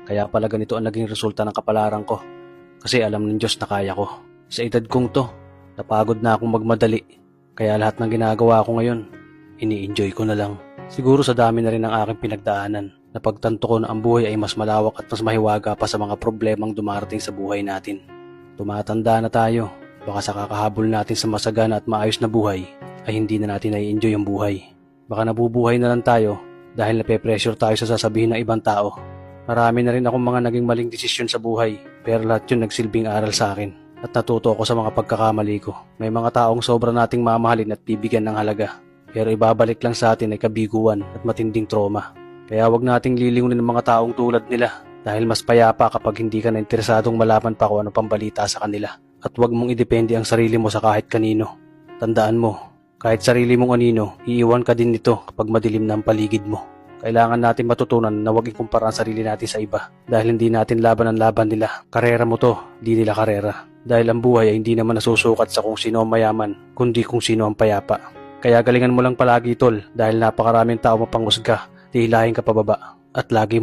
Kaya pala ganito ang naging resulta ng kapalaran ko. Kasi alam ng Diyos na kaya ko. Sa edad kong to, napagod na akong magmadali. Kaya lahat ng ginagawa ko ngayon, ini-enjoy ko na lang. Siguro sa dami na rin ng aking pinagdaanan, napagtanto ko na ang buhay ay mas malawak at mas mahiwaga pa sa mga problemang dumarating sa buhay natin. Tumatanda na tayo, baka sa kakahabol natin sa masagana at maayos na buhay, ay hindi na natin nai-enjoy ang buhay. Baka nabubuhay na lang tayo dahil nape-pressure tayo sa sasabihin ng ibang tao. Marami na rin akong mga naging maling desisyon sa buhay, pero lahat yun nagsilbing aral sa akin at natuto ako sa mga pagkakamali ko. May mga taong sobra nating mamahalin at bibigyan ng halaga, pero ibabalik lang sa atin ay kabiguan at matinding trauma. Kaya wag nating lilingunin ng mga taong tulad nila dahil mas payapa kapag hindi ka na interesadong malaman pa kung ano pang balita sa kanila. At wag mong idepende ang sarili mo sa kahit kanino. Tandaan mo, kahit sarili mong anino, iiwan ka din nito kapag madilim na ang paligid mo. Kailangan natin matutunan na huwag ikumpara ang sarili natin sa iba dahil hindi natin laban ang laban nila. Karera mo to, di nila karera. Dahil ang buhay ay hindi naman nasusukat sa kung sino ang mayaman, kundi kung sino ang payapa. Kaya galingan mo lang palagi tol dahil napakaraming tao mapanghusga, dihilahin ka pababa at lagi mo